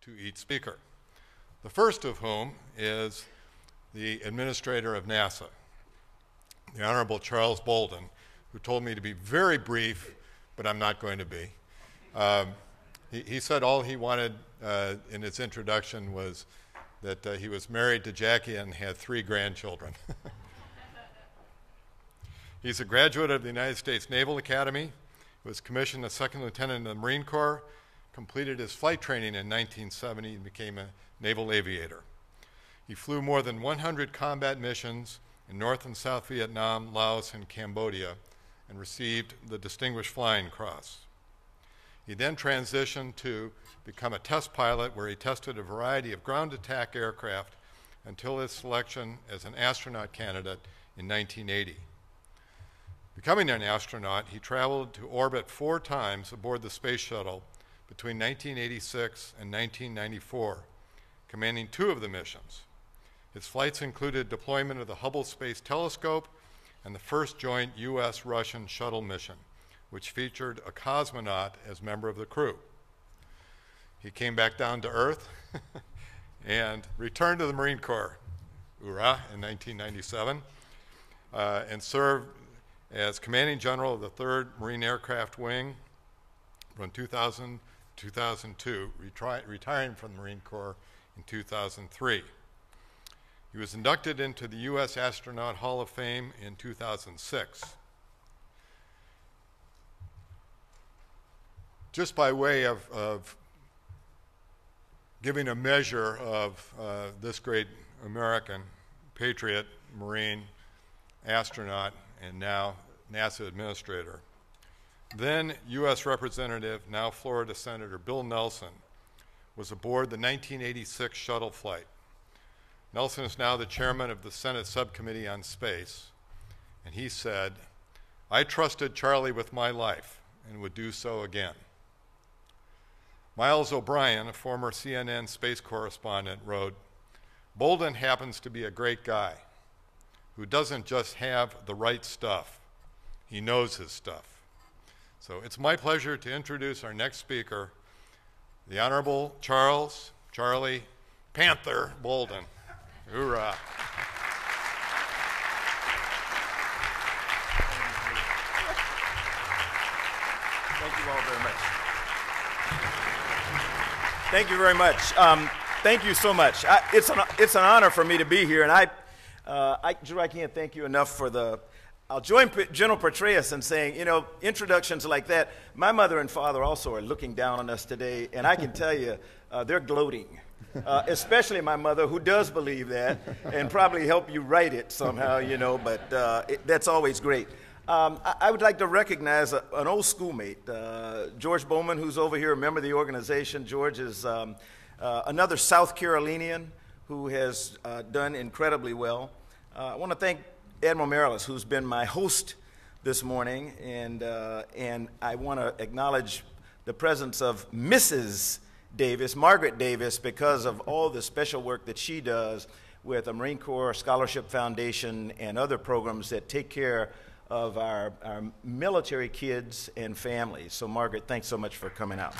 to each speaker. The first of whom is the administrator of NASA, the Honorable Charles Bolden, who told me to be very brief, but I'm not going to be. He said all he wanted in his introduction was that he was married to Jackie and had 3 grandchildren. He's a graduate of the United States Naval Academy, was commissioned a second lieutenant in the Marine Corps, completed his flight training in 1970 and became a naval aviator. He flew more than 100 combat missions in North and South Vietnam, Laos, and Cambodia, and received the Distinguished Flying Cross. He then transitioned to become a test pilot where he tested a variety of ground attack aircraft until his selection as an astronaut candidate in 1980. Becoming an astronaut, he traveled to orbit 4 times aboard the Space Shuttle between 1986 and 1994, commanding 2 of the missions. His flights included deployment of the Hubble Space Telescope and the first joint US-Russian shuttle mission, which featured a cosmonaut as member of the crew. He came back down to Earth and returned to the Marine Corps, hoorah, in 1997, and served as Commanding General of the 3rd Marine Aircraft Wing from 2000 to 2002, retiring from the Marine Corps in 2003. He was inducted into the U.S. Astronaut Hall of Fame in 2006. Just by way of giving a measure of this great American patriot, Marine, astronaut, and now NASA administrator. Then U.S. Representative, now Florida Senator Bill Nelson, was aboard the 1986 shuttle flight. Nelson is now the chairman of the Senate Subcommittee on Space, and he said, "I trusted Charlie with my life and would do so again." Miles O'Brien, a former CNN space correspondent, wrote, "Bolden happens to be a great guy who doesn't just have the right stuff, he knows his stuff." So it's my pleasure to introduce our next speaker, the Honorable Charlie Panther Bolden. Hoorah. Thank you all very much. Thank you very much. Thank you so much. It's an honor for me to be here, and Drew, I can't thank you enough for the. I'll join General Petraeus in saying, you know, introductions like that. My mother and father also are looking down on us today, and I can tell you, they're gloating. Especially my mother, who does believe that, and probably help you write it somehow, you know. But that's always great. I would like to recognize an old schoolmate, George Bowman, who's over here, a member of the organization. George is another South Carolinian who has done incredibly well. I want to thank Admiral Morales, who's been my host this morning, and I want to acknowledge the presence of Mrs. Davis, Margaret Davis, because of all the special work that she does with the Marine Corps Scholarship Foundation and other programs that take care of our military kids and families. So Margaret, thanks so much for coming out.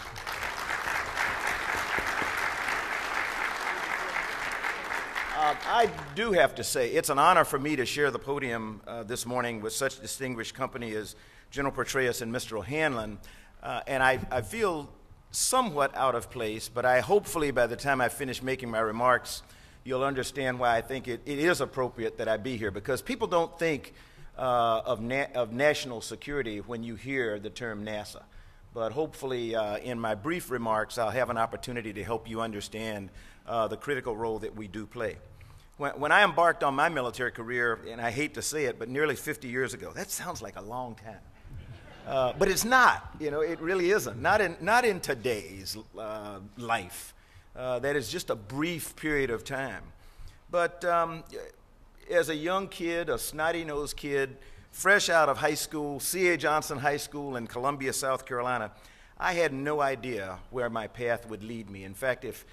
I do have to say, it's an honor for me to share the podium this morning with such distinguished company as General Petraeus and Mr. O'Hanlon. And I feel somewhat out of place, but hopefully by the time I finish making my remarks, you'll understand why I think it is appropriate that I be here, because people don't think of national security when you hear the term NASA. But hopefully in my brief remarks, I'll have an opportunity to help you understand the critical role that we do play. When I embarked on my military career, and I hate to say it, but nearly 50 years ago, that sounds like a long time. But it's not, you know, it really isn't. Not in today's life. That is just a brief period of time. But as a young kid, a snotty-nosed kid, fresh out of high school, C.A. Johnson High School in Columbia, South Carolina, I had no idea where my path would lead me. In fact, if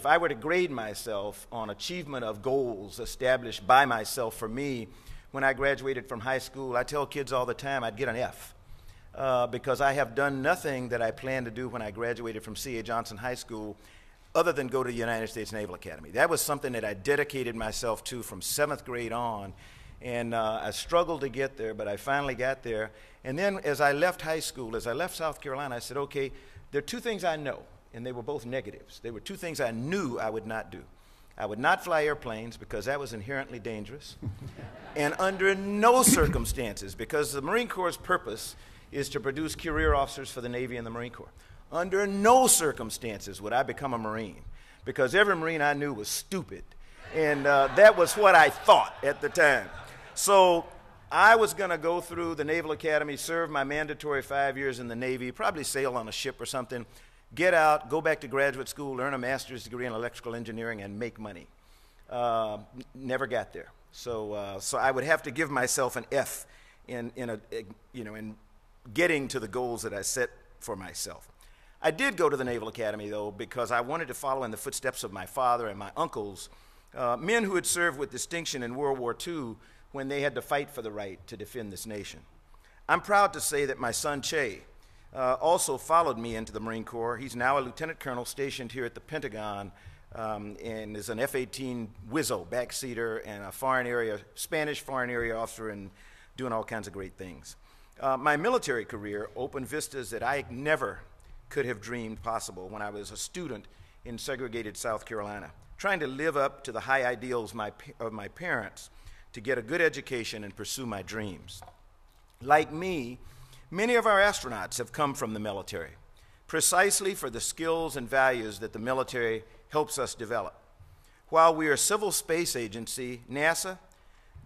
I were to grade myself on achievement of goals established by myself for me when I graduated from high school, I tell kids all the time I'd get an F. Because I have done nothing that I planned to do when I graduated from C.A. Johnson High School other than go to the United States Naval Academy. That was something that I dedicated myself to from 7th grade on, and I struggled to get there, but I finally got there. And then as I left high school, as I left South Carolina, I said, okay, there are two things I know, and they were both negatives. There were two things I knew I would not do. I would not fly airplanes because that was inherently dangerous, and under no circumstances, because the Marine Corps' purpose is to produce career officers for the Navy and the Marine Corps. Under no circumstances would I become a Marine, because every Marine I knew was stupid, and that was what I thought at the time. So I was going to go through the Naval Academy, serve my mandatory 5 years in the Navy, probably sail on a ship or something, get out, go back to graduate school, earn a master's degree in electrical engineering, and make money. Never got there. So I would have to give myself an F in getting to the goals that I set for myself. I did go to the Naval Academy, though, because I wanted to follow in the footsteps of my father and my uncles, men who had served with distinction in World War II when they had to fight for the right to defend this nation. I'm proud to say that my son, Che, also followed me into the Marine Corps. He's now a lieutenant colonel stationed here at the Pentagon, and is an F-18 Wizzo backseater and a Spanish foreign area officer, and doing all kinds of great things. My military career opened vistas that I never could have dreamed possible when I was a student in segregated South Carolina, trying to live up to the high ideals of my parents to get a good education and pursue my dreams. Like me, many of our astronauts have come from the military, precisely for the skills and values that the military helps us develop. While we are a civil space agency, NASA,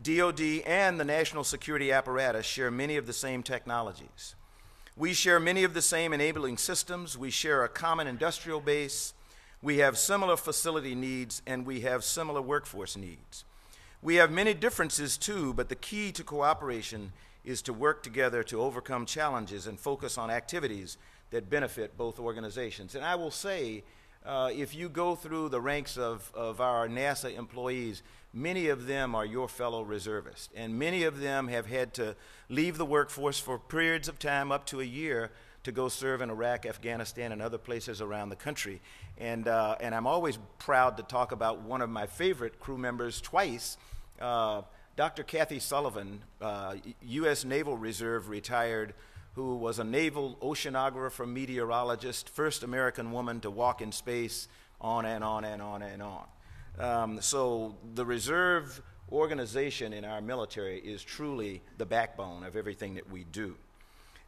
DOD, and the national security apparatus share many of the same technologies. We share many of the same enabling systems. We share a common industrial base. We have similar facility needs, and we have similar workforce needs. We have many differences too, but the key to cooperation is to work together to overcome challenges and focus on activities that benefit both organizations. And I will say, if you go through the ranks of our NASA employees, many of them are your fellow reservists, and many of them have had to leave the workforce for periods of time up to a year to go serve in Iraq, Afghanistan, and other places around the country. And I'm always proud to talk about one of my favorite crew members twice, Dr. Kathy Sullivan, U.S. Naval Reserve retired, who was a naval oceanographer, meteorologist, first American woman to walk in space, on and on and on and on. So the reserve organization in our military is truly the backbone of everything that we do.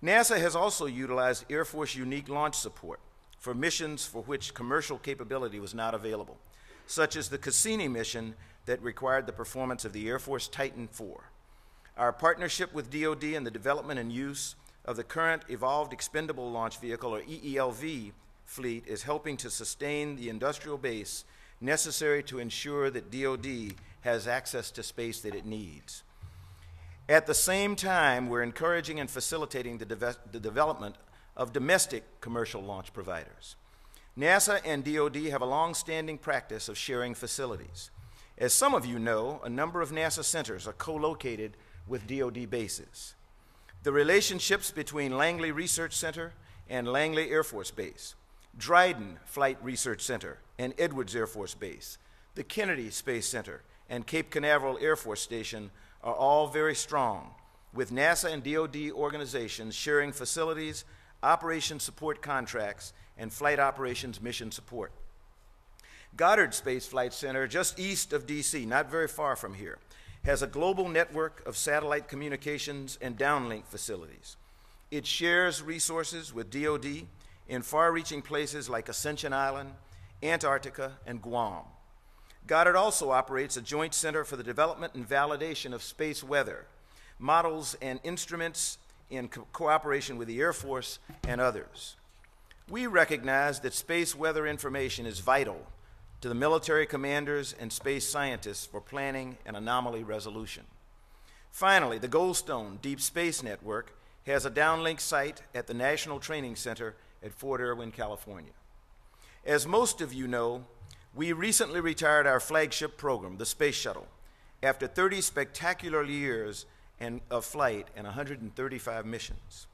NASA has also utilized Air Force unique launch support for missions for which commercial capability was not available, such as the Cassini mission that required the performance of the Air Force Titan IV. Our partnership with DoD in the development and use of the current Evolved Expendable Launch Vehicle, or EELV, fleet is helping to sustain the industrial base necessary to ensure that DoD has access to space that it needs. At the same time, we're encouraging and facilitating the development of domestic commercial launch providers. NASA and DoD have a long-standing practice of sharing facilities. As some of you know, a number of NASA centers are co-located with DoD bases. The relationships between Langley Research Center and Langley Air Force Base, Dryden Flight Research Center and Edwards Air Force Base, the Kennedy Space Center, and Cape Canaveral Air Force Station are all very strong, with NASA and DoD organizations sharing facilities, operation support contracts, and flight operations mission support. Goddard Space Flight Center, just east of DC, not very far from here, has a global network of satellite communications and downlink facilities. It shares resources with DoD in far-reaching places like Ascension Island, Antarctica, and Guam. Goddard also operates a joint center for the development and validation of space weather, models and instruments in cooperation with the Air Force and others. We recognize that space weather information is vital to the military commanders and space scientists for planning and anomaly resolution. Finally, the Goldstone Deep Space Network has a downlink site at the National Training Center at Fort Irwin, California. As most of you know, we recently retired our flagship program, the Space Shuttle, after 30 spectacular years of flight and 135 missions.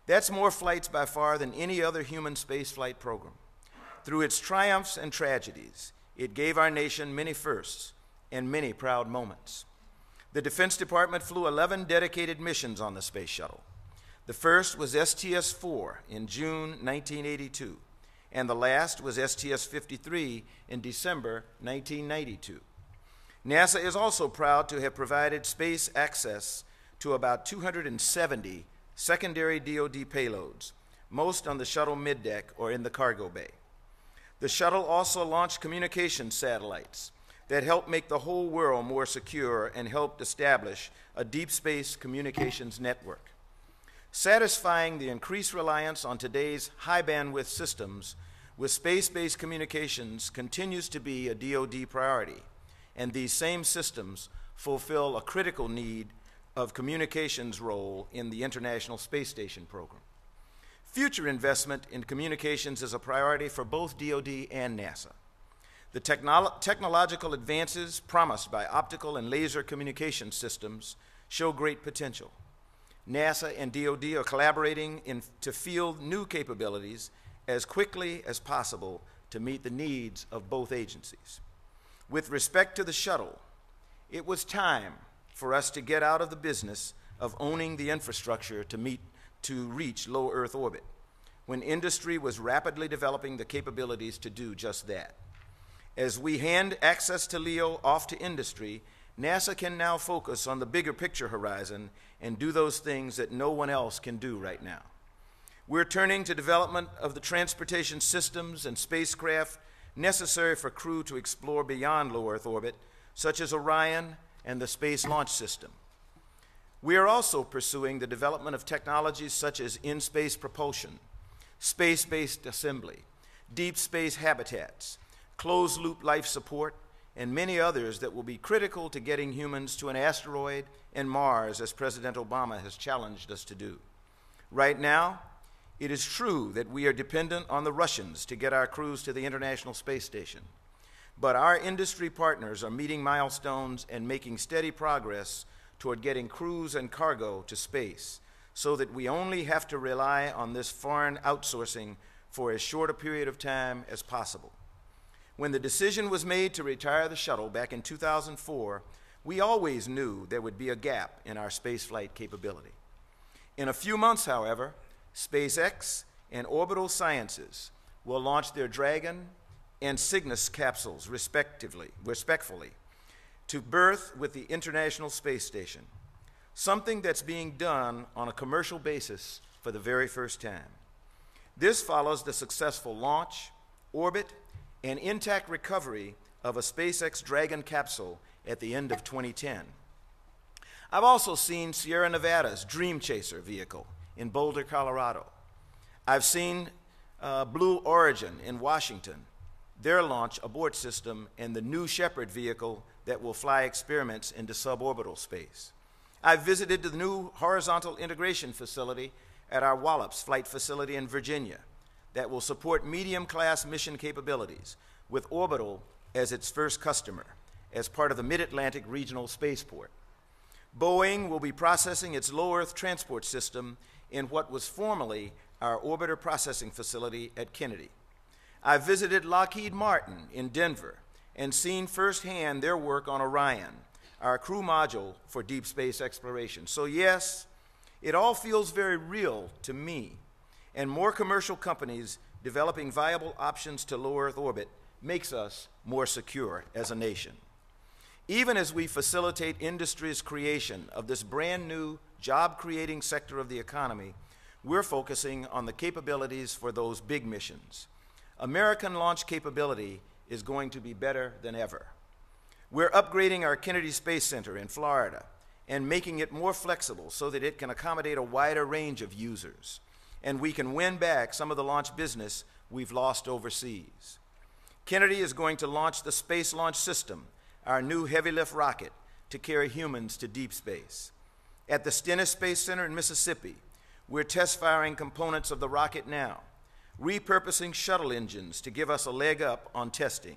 That's more flights by far than any other human space flight program. Through its triumphs and tragedies, it gave our nation many firsts and many proud moments. The Defense Department flew 11 dedicated missions on the Space Shuttle. The first was STS-4 in June 1982, and the last was STS-53 in December 1992. NASA is also proud to have provided space access to about 270 secondary DoD payloads, most on the shuttle middeck or in the cargo bay. The shuttle also launched communication satellites that helped make the whole world more secure and helped establish a deep space communications network. Satisfying the increased reliance on today's high bandwidth systems with space-based communications continues to be a DoD priority, and these same systems fulfill a critical need of communications role in the International Space Station program. Future investment in communications is a priority for both DoD and NASA. The technological advances promised by optical and laser communication systems show great potential. NASA and DoD are collaborating to field new capabilities as quickly as possible to meet the needs of both agencies. With respect to the shuttle, it was time for us to get out of the business of owning the infrastructure to reach low Earth orbit, when industry was rapidly developing the capabilities to do just that. As we hand access to LEO off to industry, NASA can now focus on the bigger picture horizon and do those things that no one else can do right now. We're turning to development of the transportation systems and spacecraft necessary for crew to explore beyond low Earth orbit, such as Orion and the Space Launch System. We are also pursuing the development of technologies such as in-space propulsion, space-based assembly, deep space habitats, closed-loop life support, and many others that will be critical to getting humans to an asteroid and Mars, as President Obama has challenged us to do. Right now, it is true that we are dependent on the Russians to get our crews to the International Space Station, but our industry partners are meeting milestones and making steady progress toward getting crews and cargo to space, so that we only have to rely on this foreign outsourcing for as short a period of time as possible. When the decision was made to retire the shuttle back in 2004, we always knew there would be a gap in our spaceflight capability. In a few months, however, SpaceX and Orbital Sciences will launch their Dragon and Cygnus capsules, respectively, to berth with the International Space Station, something that's being done on a commercial basis for the very first time. This follows the successful launch, orbit, and intact recovery of a SpaceX Dragon capsule at the end of 2010. I've also seen Sierra Nevada's Dream Chaser vehicle in Boulder, Colorado. I've seen Blue Origin in Washington, their launch abort system, and the New Shepard vehicle that will fly experiments into suborbital space. I've visited the new horizontal integration facility at our Wallops Flight Facility in Virginia that will support medium-class mission capabilities, with Orbital as its first customer as part of the Mid-Atlantic Regional Spaceport. Boeing will be processing its low Earth transport system in what was formerly our orbiter processing facility at Kennedy. I visited Lockheed Martin in Denver and seen firsthand their work on Orion, our crew module for deep space exploration. So yes, it all feels very real to me, and more commercial companies developing viable options to low Earth orbit makes us more secure as a nation. Even as we facilitate industry's creation of this brand new job-creating sector of the economy, we're focusing on the capabilities for those big missions. American launch capability is going to be better than ever. We're upgrading our Kennedy Space Center in Florida and making it more flexible so that it can accommodate a wider range of users, and we can win back some of the launch business we've lost overseas. Kennedy is going to launch the Space Launch System, our new heavy-lift rocket to carry humans to deep space. At the Stennis Space Center in Mississippi, we're test-firing components of the rocket now, repurposing shuttle engines to give us a leg up on testing,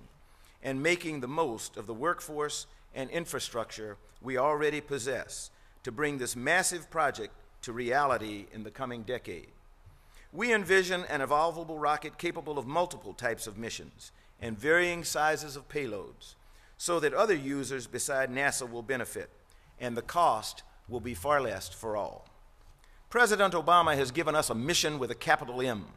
and making the most of the workforce and infrastructure we already possess to bring this massive project to reality in the coming decade. We envision an evolvable rocket capable of multiple types of missions and varying sizes of payloads so that other users beside NASA will benefit, and the cost will be far less for all. President Obama has given us a mission with a capital M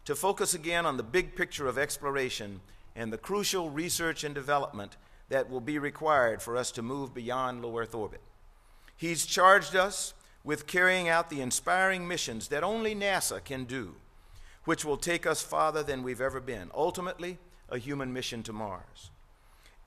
to focus again on the big picture of exploration and the crucial research and development that will be required for us to move beyond low Earth orbit. He's charged us with carrying out the inspiring missions that only NASA can do, which will take us farther than we've ever been, ultimately a human mission to Mars.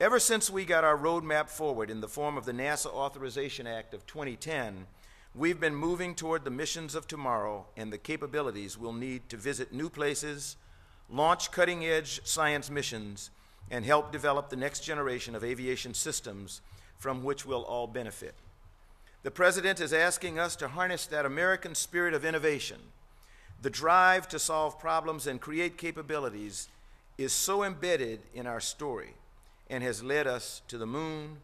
Ever since we got our roadmap forward in the form of the NASA Authorization Act of 2010, we've been moving toward the missions of tomorrow and the capabilities we'll need to visit new places, launch cutting-edge science missions, and help develop the next generation of aviation systems from which we'll all benefit. The President is asking us to harness that American spirit of innovation. The drive to solve problems and create capabilities is so embedded in our story and has led us to the moon,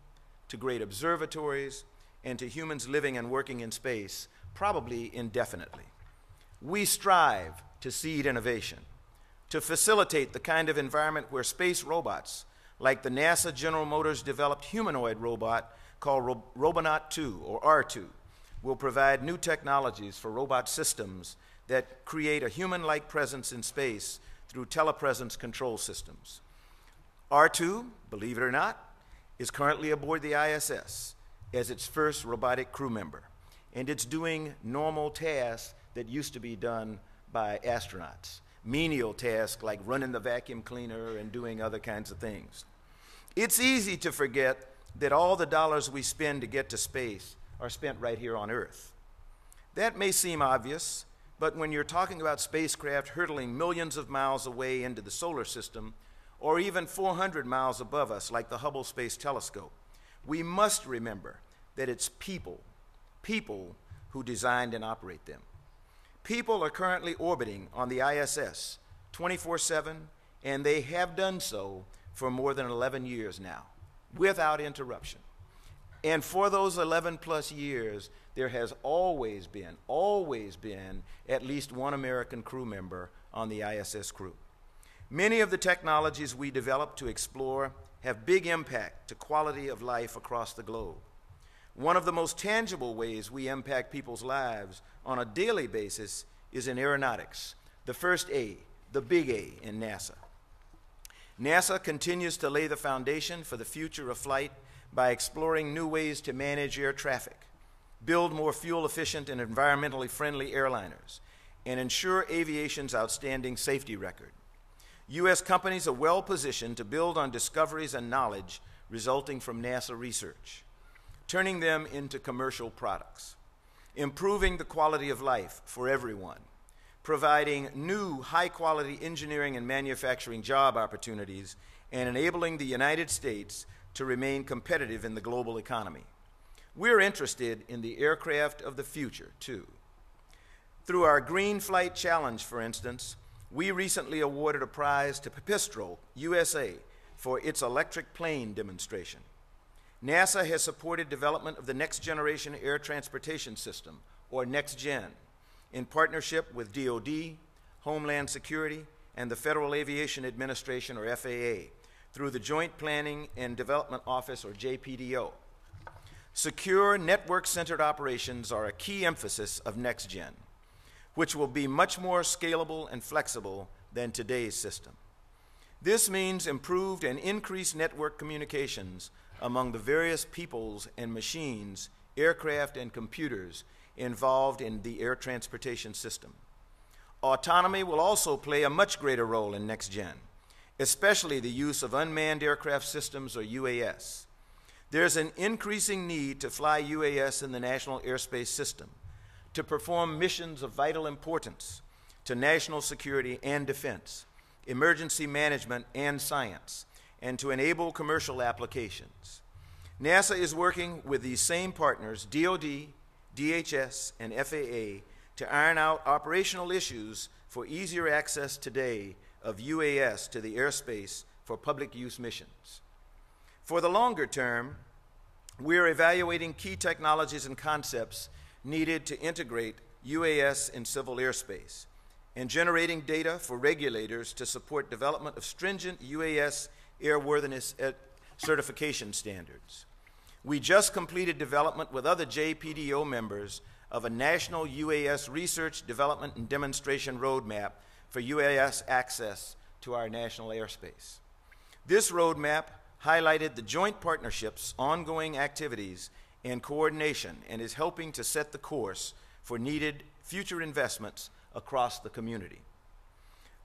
to great observatories, and to humans living and working in space, probably indefinitely. We strive to seed innovation, to facilitate the kind of environment where space robots, like the NASA General Motors developed humanoid robot called Robonaut 2, or R2, will provide new technologies for robot systems that create a human-like presence in space through telepresence control systems. R2, believe it or not, is currently aboard the ISS as its first robotic crew member, and it's doing normal tasks that used to be done by astronauts, menial tasks like running the vacuum cleaner and doing other kinds of things. It's easy to forget that all the dollars we spend to get to space are spent right here on Earth. That may seem obvious, but when you're talking about spacecraft hurtling millions of miles away into the solar system, or even 400 miles above us, like the Hubble Space Telescope, we must remember that it's people who designed and operate them. People are currently orbiting on the ISS 24/7, and they have done so for more than 11 years now, without interruption. And for those 11 plus years, there has always been at least one American crew member on the ISS crew. Many of the technologies we develop to explore have big impact to quality of life across the globe. One of the most tangible ways we impact people's lives on a daily basis is in aeronautics, the first A, the big A in NASA. NASA continues to lay the foundation for the future of flight by exploring new ways to manage air traffic, build more fuel-efficient and environmentally friendly airliners, and ensure aviation's outstanding safety record. U.S. companies are well positioned to build on discoveries and knowledge resulting from NASA research, turning them into commercial products, improving the quality of life for everyone, providing new high-quality engineering and manufacturing job opportunities, and enabling the United States to remain competitive in the global economy. We're interested in the aircraft of the future, too. Through our Green Flight Challenge, for instance, we recently awarded a prize to Pipistrel, USA, for its electric plane demonstration. NASA has supported development of the Next Generation Air Transportation System, or NextGen, in partnership with DoD, Homeland Security, and the Federal Aviation Administration, or FAA, through the Joint Planning and Development Office, or JPDO. Secure, network-centered operations are a key emphasis of NextGen, which will be much more scalable and flexible than today's system. This means improved and increased network communications among the various peoples and machines, aircraft and computers involved in the air transportation system. Autonomy will also play a much greater role in NextGen, especially the use of unmanned aircraft systems, or UAS. There's an increasing need to fly UAS in the National Airspace System, to perform missions of vital importance to national security and defense, emergency management and science, and to enable commercial applications. NASA is working with these same partners, DoD, DHS, and FAA, to iron out operational issues for easier access today of UAS to the airspace for public use missions. For the longer term, we're evaluating key technologies and concepts needed to integrate UAS in civil airspace, and generating data for regulators to support development of stringent UAS airworthiness certification standards. We just completed development with other JPDO members of a national UAS research, development, and demonstration roadmap for UAS access to our national airspace. This roadmap highlighted the joint partnerships, ongoing activities, and coordination, and is helping to set the course for needed future investments across the community.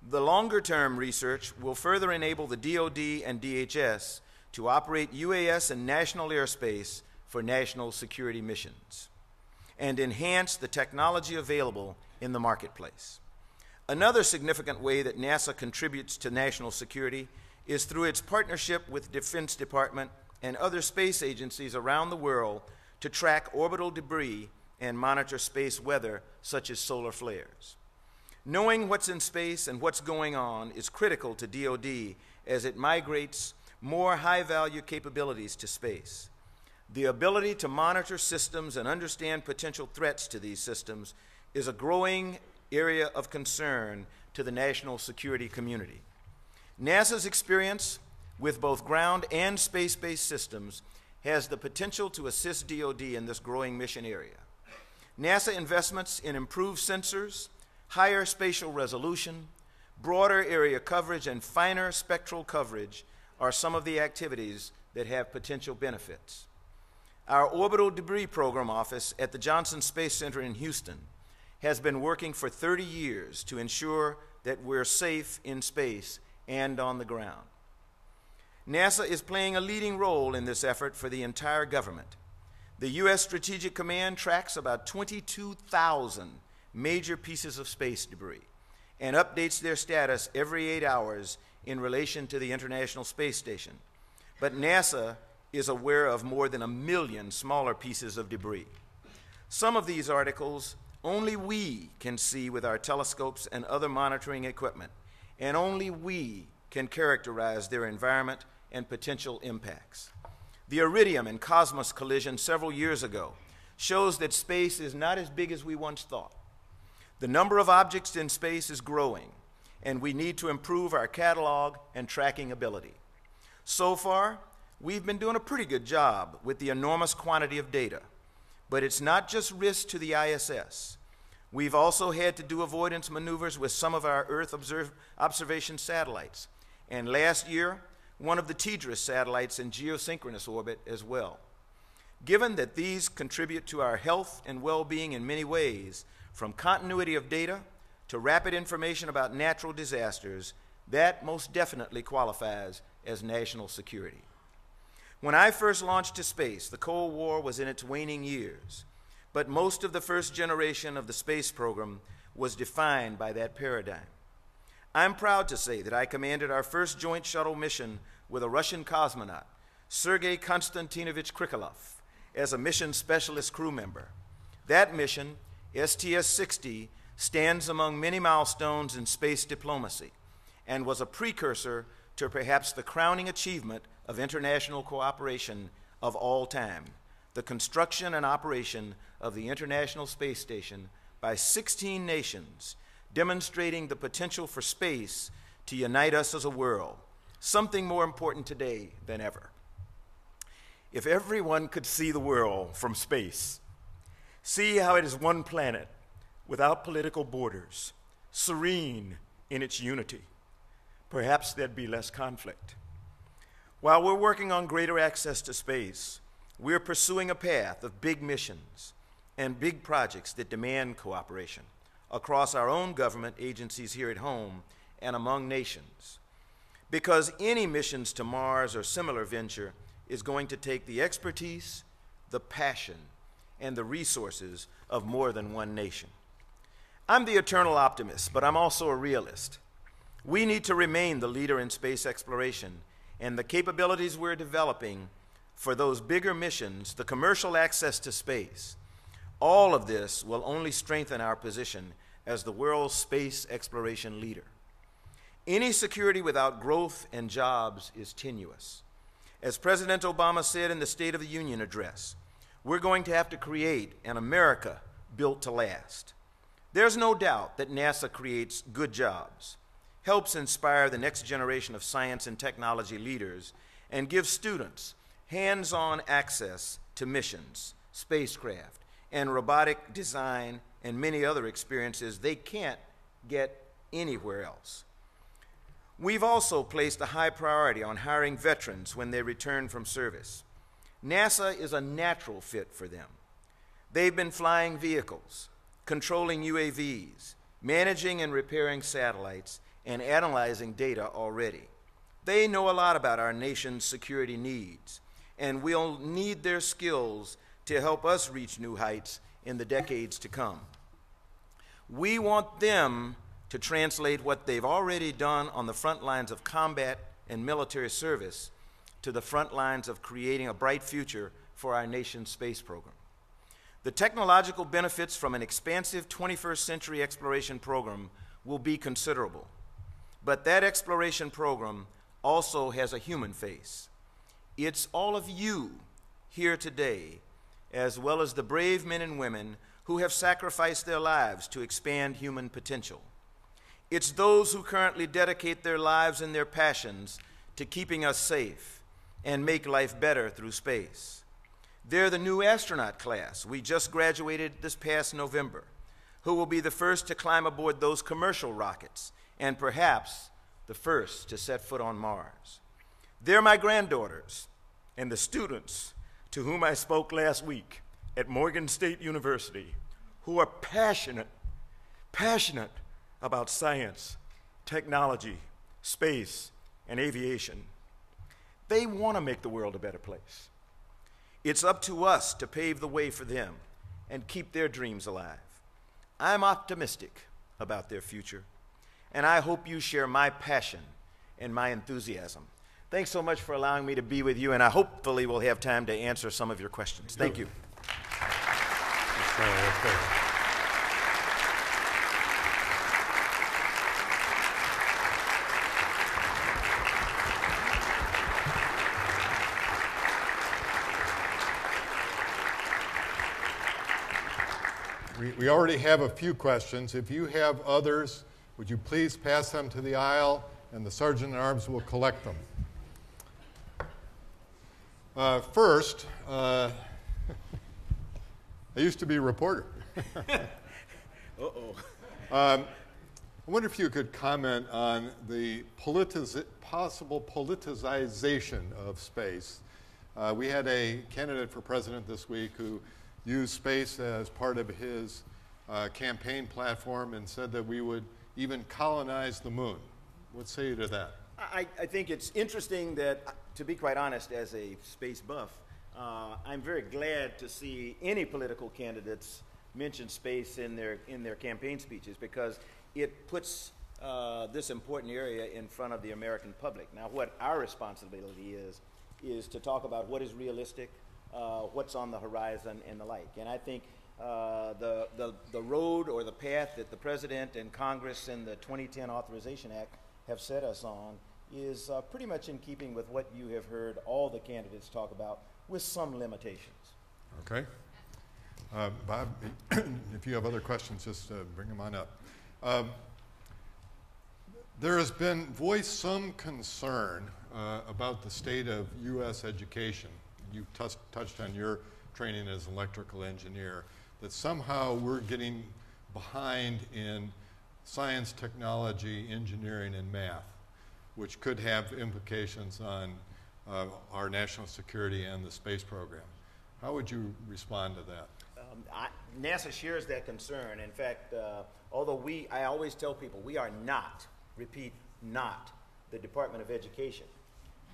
The longer-term research will further enable the DoD and DHS to operate UAS in national airspace for national security missions and enhance the technology available in the marketplace. Another significant way that NASA contributes to national security is through its partnership with the Defense Department and other space agencies around the world to track orbital debris and monitor space weather, such as solar flares. Knowing what's in space and what's going on is critical to DoD as it migrates more high-value capabilities to space. The ability to monitor systems and understand potential threats to these systems is a growing area of concern to the national security community. NASA's experience with both ground and space-based systems has the potential to assist DoD in this growing mission area. NASA investments in improved sensors, higher spatial resolution, broader area coverage, and finer spectral coverage are some of the activities that have potential benefits. Our Orbital Debris Program Office at the Johnson Space Center in Houston has been working for 30 years to ensure that we're safe in space and on the ground. NASA is playing a leading role in this effort for the entire government. The U.S. Strategic Command tracks about 22,000 major pieces of space debris and updates their status every 8 hours in relation to the International Space Station. But NASA is aware of more than 1 million smaller pieces of debris. Some of these articles only we can see with our telescopes and other monitoring equipment, and only we can characterize their environment and potential impacts. The Iridium and Cosmos collision several years ago shows that space is not as big as we once thought. The number of objects in space is growing, and we need to improve our catalog and tracking ability. So far, we've been doing a pretty good job with the enormous quantity of data, but it's not just risk to the ISS. We've also had to do avoidance maneuvers with some of our Earth observation satellites, and last year, one of the TDRS satellites in geosynchronous orbit as well. Given that these contribute to our health and well-being in many ways, from continuity of data to rapid information about natural disasters, that most definitely qualifies as national security. When I first launched to space, the Cold War was in its waning years, but most of the first generation of the space program was defined by that paradigm. I'm proud to say that I commanded our first joint shuttle mission with a Russian cosmonaut, Sergei Konstantinovich Krikalev, as a mission specialist crew member. That mission, STS-60, stands among many milestones in space diplomacy and was a precursor to perhaps the crowning achievement of international cooperation of all time, the construction and operation of the International Space Station by 16 nations, demonstrating the potential for space to unite us as a world, something more important today than ever. If everyone could see the world from space, see how it is one planet without political borders, serene in its unity, perhaps there'd be less conflict. While we're working on greater access to space, we're pursuing a path of big missions and big projects that demand cooperation across our own government agencies here at home and among nations. Because any missions to Mars or similar venture is going to take the expertise, the passion, and the resources of more than one nation. I'm the eternal optimist, but I'm also a realist. We need to remain the leader in space exploration, and the capabilities we're developing for those bigger missions, the commercial access to space, all of this will only strengthen our position as the world's space exploration leader. Any security without growth and jobs is tenuous. As President Obama said in the State of the Union address, we're going to have to create an America built to last. There's no doubt that NASA creates good jobs, helps inspire the next generation of science and technology leaders, and gives students hands-on access to missions, spacecraft, and robotic design and many other experiences they can't get anywhere else. We've also placed a high priority on hiring veterans when they return from service. NASA is a natural fit for them. They've been flying vehicles, controlling UAVs, managing and repairing satellites, and analyzing data already. They know a lot about our nation's security needs, and we'll need their skills to help us reach new heights in the decades to come. We want them to translate what they've already done on the front lines of combat and military service to the front lines of creating a bright future for our nation's space program. The technological benefits from an expansive 21st century exploration program will be considerable, but that exploration program also has a human face. It's all of you here today, as well as the brave men and women who have sacrificed their lives to expand human potential. It's those who currently dedicate their lives and their passions to keeping us safe and make life better through space. They're the new astronaut class we just graduated this past November, who will be the first to climb aboard those commercial rockets and perhaps the first to set foot on Mars. They're my granddaughters and the students to whom I spoke last week at Morgan State University, who are passionate about science, technology, space, and aviation. They want to make the world a better place. It's up to us to pave the way for them and keep their dreams alive. I'm optimistic about their future, and I hope you share my passion and my enthusiasm. Thanks so much for allowing me to be with you, and I hopefully will have time to answer some of your questions. Thank you. We already have a few questions. If you have others, would you please pass them to the aisle, and the Sergeant-at-Arms will collect them. First, I used to be a reporter. Uh-oh. I wonder if you could comment on the possible politicization of space. We had a candidate for president this week who used space as part of his campaign platform and said that we would even colonize the moon. What say you to that? I think it's interesting that, to be quite honest, as a space buff, I'm very glad to see any political candidates mention space in their campaign speeches, because it puts this important area in front of the American public. Now, what our responsibility is to talk about what is realistic, what's on the horizon, and the like. And I think the road or the path that the President and Congress and the 2010 Authorization Act have set us on is pretty much in keeping with what you have heard all the candidates talk about, with some limitations. Okay. Bob, if you have other questions, just bring them on up. There has been voiced some concern about the state of U.S. education. You touched on your training as an electrical engineer, that somehow we're getting behind in science, technology, engineering, and math, which could have implications on our national security and the space program. How would you respond to that? NASA shares that concern. In fact, although I always tell people we are not, repeat, not the Department of Education,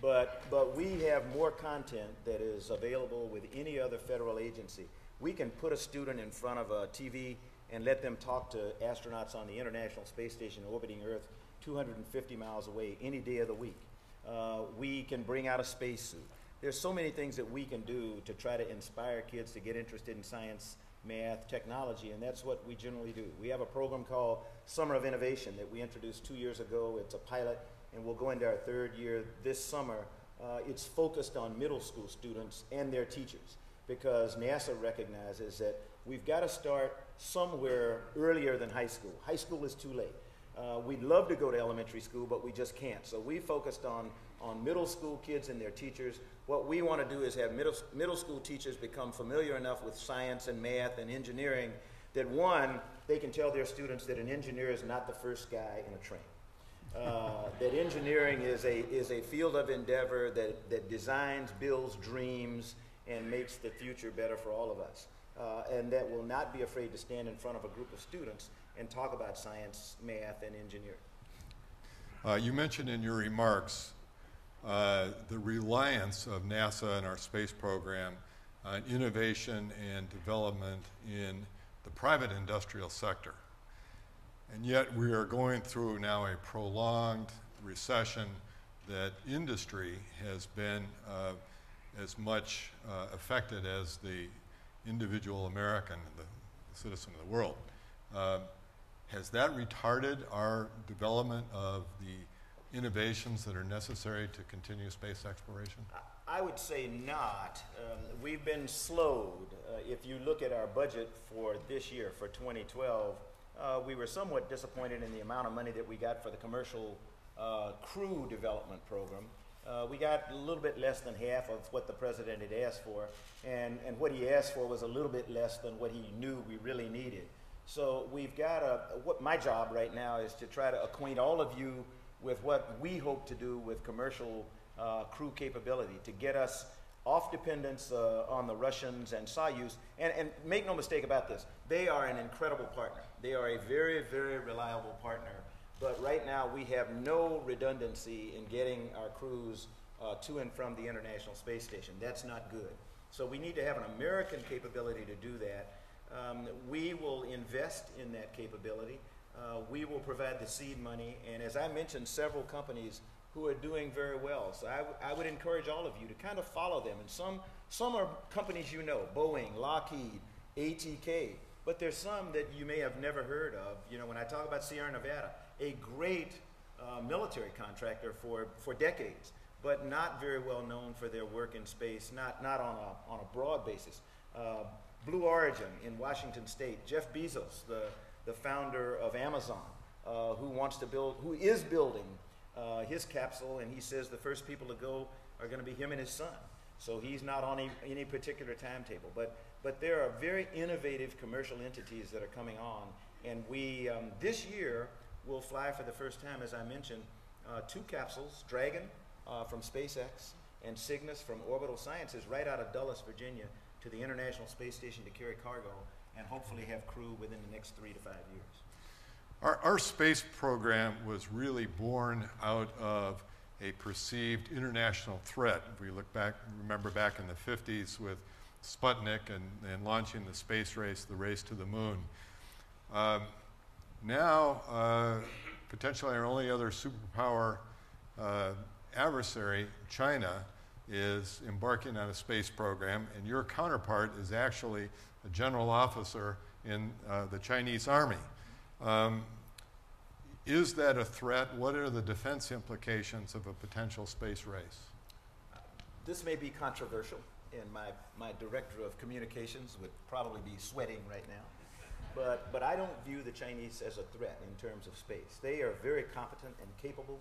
but we have more content that is available with any other federal agency. We can put a student in front of a TV and let them talk to astronauts on the International Space Station orbiting Earth 250 miles away any day of the week. We can bring out a spacesuit. There's so many things that we can do to try to inspire kids to get interested in science, math, technology, and that's what we generally do. We have a program called Summer of Innovation that we introduced 2 years ago. It's a pilot, and we'll go into our third year this summer. It's focused on middle school students and their teachers, because NASA recognizes that we've got to start somewhere earlier than high school. High school is too late. We'd love to go to elementary school, but we just can't. So we focused on middle school kids and their teachers. What we want to do is have middle school teachers become familiar enough with science and math and engineering that, one, they can tell their students that an engineer is not the first guy in a train. That engineering is a field of endeavor that designs, builds dreams, and makes the future better for all of us. And that will not be afraid to stand in front of a group of students and talk about science, math, and engineering. You mentioned in your remarks the reliance of NASA and our space program on innovation and development in the private industrial sector. And yet we are going through now a prolonged recession that industry has been as much affected as the individual American, the citizen of the world. Has that retarded our development of the innovations that are necessary to continue space exploration? I would say not. We've been slowed. If you look at our budget for this year, for 2012, we were somewhat disappointed in the amount of money that we got for the commercial crew development program. We got a little bit less than half of what the president had asked for, and what he asked for was a little bit less than what he knew we really needed. So we've got what my job right now is to try to acquaint all of you with what we hope to do with commercial crew capability to get us off dependence on the Russians and Soyuz. And make no mistake about this, they are an incredible partner. They are a very, very reliable partner. But right now we have no redundancy in getting our crews to and from the International Space Station. That's not good. So we need to have an American capability to do that. We will invest in that capability. We will provide the seed money. And as I mentioned, several companies who are doing very well. So I would encourage all of you to kind of follow them. And some are companies you know, Boeing, Lockheed, ATK. But there's some that you may have never heard of. You know, when I talk about Sierra Nevada, a great military contractor for decades, but not very well known for their work in space, not on a broad basis. Blue Origin in Washington State, Jeff Bezos, the founder of Amazon, who is building his capsule, and he says the first people to go are going to be him and his son. So he's not on any particular timetable. But there are very innovative commercial entities that are coming on, and we this year will fly for the first time, as I mentioned, 2 capsules, Dragon from SpaceX and Cygnus from Orbital Sciences, right out of Dulles, Virginia, to the International Space Station to carry cargo and hopefully have crew within the next 3 to 5 years. Our space program was really born out of a perceived international threat. If we remember back in the 50s with Sputnik and launching the space race, the race to the moon. Now, potentially our only other superpower adversary, China, is embarking on a space program, and your counterpart is actually a general officer in the Chinese Army. Is that a threat? What are the defense implications of a potential space race? This may be controversial, and my director of communications would probably be sweating right now. But I don't view the Chinese as a threat in terms of space. They are very competent and capable.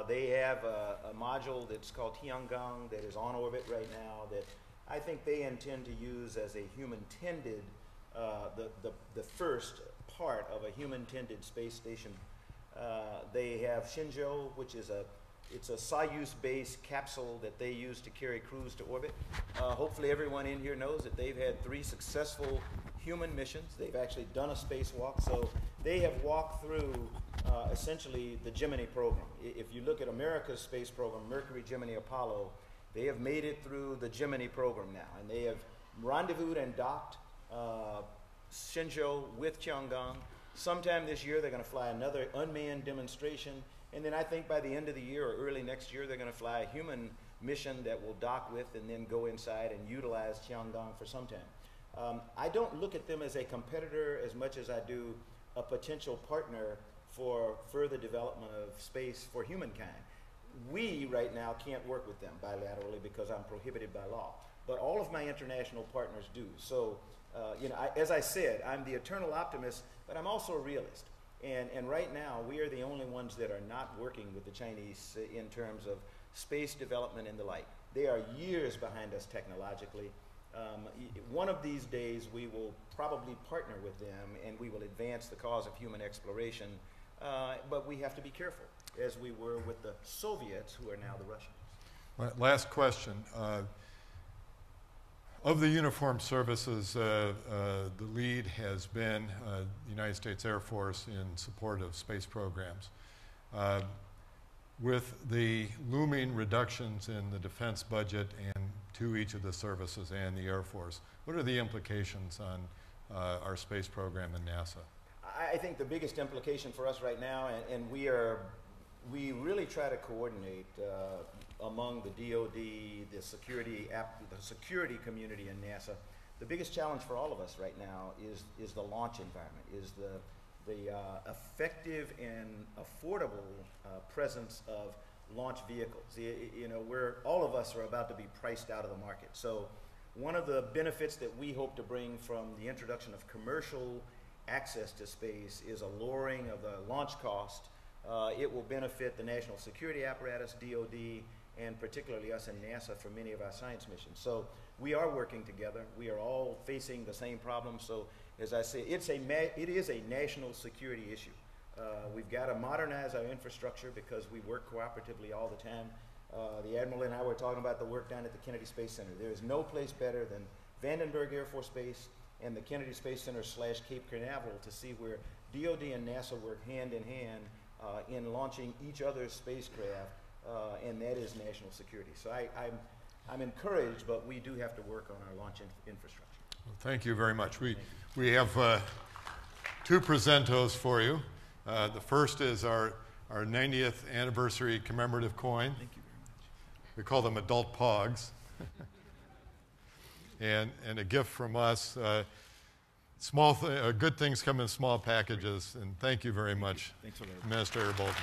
They have a module that's called Tiangong that is on orbit right now that I think they intend to use as a human-tended, the first part of a human-tended space station. They have Shenzhou, which is it's a Soyuz-based capsule that they use to carry crews to orbit. Hopefully everyone in here knows that they've had 3 successful human missions. They've actually done a spacewalk, so they have walked through essentially the Gemini program. If you look at America's space program, Mercury, Gemini, Apollo, they have made it through the Gemini program now, and they have rendezvoused and docked Shenzhou with Tiangong. Sometime this year, they're going to fly another unmanned demonstration, and then I think by the end of the year or early next year, they're going to fly a human mission that will dock with and then go inside and utilize Tiangong for some time. I don't look at them as a competitor as much as I do a potential partner for further development of space for humankind. We right now can't work with them bilaterally because I'm prohibited by law, but all of my international partners do. So As I said, I'm the eternal optimist, but I'm also a realist. And right now, we are the only ones that are not working with the Chinese in terms of space development and the like. They are years behind us technologically. One of these days, we will probably partner with them, and we will advance the cause of human exploration. But we have to be careful, as we were with the Soviets, who are now the Russians. Last question. Of the uniformed services, the lead has been the United States Air Force in support of space programs. With the looming reductions in the defense budget and to each of the services and the Air Force, what are the implications on our space program in NASA? I think the biggest implication for us right now, and we really try to coordinate among the DoD, the security community in NASA. The biggest challenge for all of us right now is the launch environment, is the effective and affordable presence of launch vehicles. All of us are about to be priced out of the market. So one of the benefits that we hope to bring from the introduction of commercial access to space is a lowering of the launch cost. It will benefit the national security apparatus, DoD, and particularly us in NASA for many of our science missions. So we are working together. We are all facing the same problem. So as I say, it is a national security issue. We've got to modernize our infrastructure because we work cooperatively all the time. The Admiral and I were talking about the work down at the Kennedy Space Center. There is no place better than Vandenberg Air Force Base and the Kennedy Space Center / Cape Canaveral to see where DoD and NASA work hand in hand in launching each other's spacecraft, and that is national security. So I'm encouraged, but we do have to work on our launch infrastructure. Well, thank you very much. We have two presentos for you. The first is our 90th anniversary commemorative coin. Thank you very much. We call them adult pogs. and a gift from us. Good things come in small packages, and thank you very much, Thanks for that. Minister Bolden.